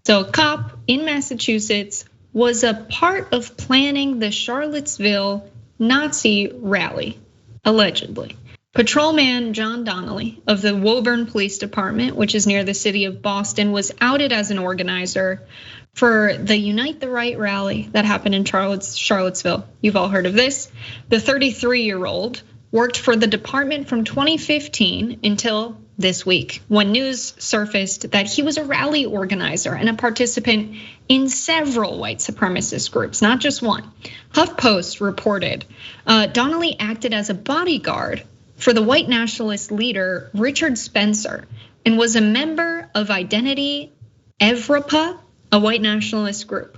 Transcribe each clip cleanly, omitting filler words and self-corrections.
So a cop in Massachusetts was a part of planning the Charlottesville Nazi rally, allegedly. Patrolman John Donnelly of the Woburn Police Department, which is near the city of Boston, was outed as an organizer for the Unite the Right rally that happened in Charlottesville. You've all heard of this. The 33-year-old worked for the department from 2015 until this week, when news surfaced that he was a rally organizer and a participant in several white supremacist groups, not just one. HuffPost reported Donnelly acted as a bodyguard for the white nationalist leader Richard Spencer and was a member of Identity Evropa, a white nationalist group.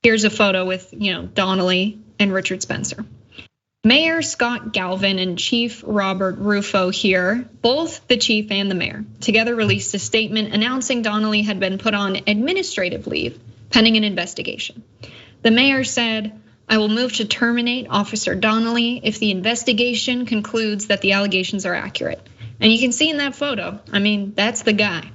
Here's a photo with Donnelly and Richard Spencer. Mayor Scott Galvin and Chief Robert Rufo here, both the chief and the mayor, together released a statement announcing Donnelly had been put on administrative leave pending an investigation. The mayor said, "I will move to terminate Officer Donnelly if the investigation concludes that the allegations are accurate." And you can see in that photo, that's the guy.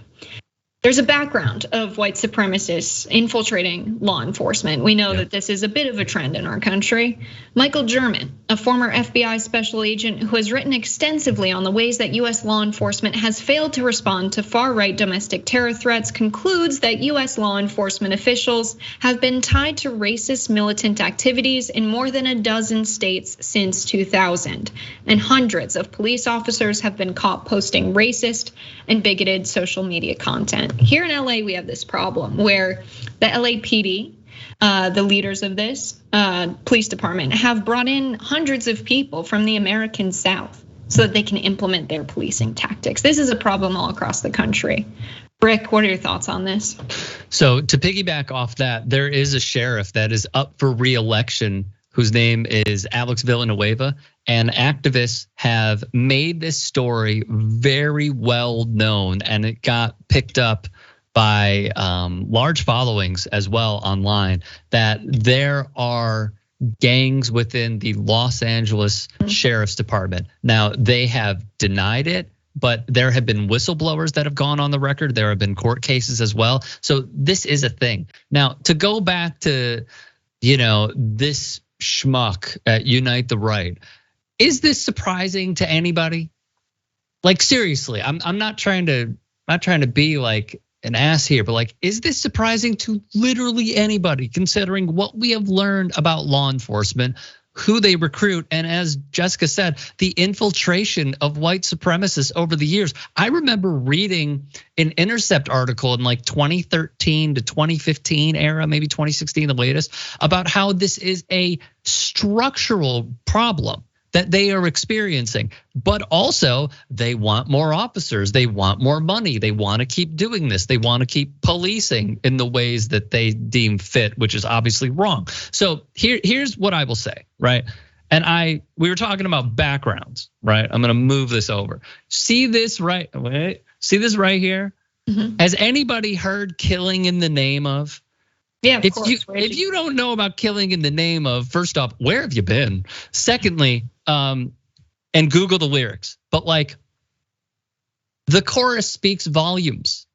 There's a background of white supremacists infiltrating law enforcement. We know that this is a bit of a trend in our country. Michael German, a former FBI special agent who has written extensively on the ways that US law enforcement has failed to respond to far-right domestic terror threats, concludes that US law enforcement officials have been tied to racist militant activities in more than a dozen states since 2000. And hundreds of police officers have been caught posting racist and bigoted social media content. Here in LA, we have this problem where the LAPD, the leaders of this police department, have brought in hundreds of people from the American South so that they can implement their policing tactics. This is a problem all across the country. Rick, what are your thoughts on this? So to piggyback off that, there is a sheriff that is up for re-election whose name is Alex Villanueva, and activists have made this story very well known, and it got picked up by large followings as well online, that there are gangs within the Los Angeles Sheriff's Department. Now, they have denied it, but there have been whistleblowers that have gone on the record. There have been court cases as well. So this is a thing. Now, to go back to, this schmuck at Unite the Right, is this surprising to anybody? Like, seriously, I'm not trying to be like an ass here, but like, is this surprising to literally anybody, considering what we have learned about law enforcement, who they recruit, and as Jessica said, the infiltration of white supremacists over the years? I remember reading an Intercept article in like 2013 to 2015 era, maybe 2016, the latest, about how this is a structural problem that they are experiencing, but also they want more officers, they want more money, they want to keep doing this, they want to keep policing in the ways that they deem fit, which is obviously wrong. So here's what I will say, right? And we were talking about backgrounds, right? I'm gonna move this over. See this right here? Mm-hmm. Has anybody heard Killing in the Name of? Yeah, of course. If you don't know about Killing in the Name of, first off, where have you been? Secondly, and Google the lyrics. But like, the chorus speaks volumes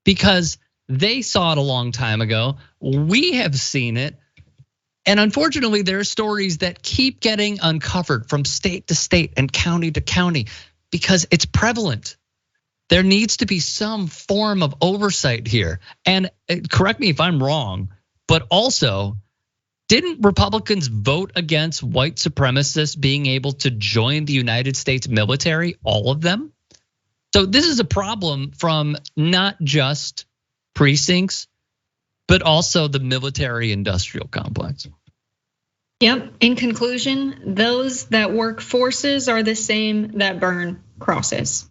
because they saw it a long time ago. We have seen it. And unfortunately, there are stories that keep getting uncovered from state to state and county to county because it's prevalent. There needs to be some form of oversight here. And correct me if I'm wrong, but also, didn't Republicans vote against white supremacists being able to join the United States military, all of them? So this is a problem from not just precincts, but also the military industrial complex. Yep, in conclusion, those that work forces are the same that burn crosses.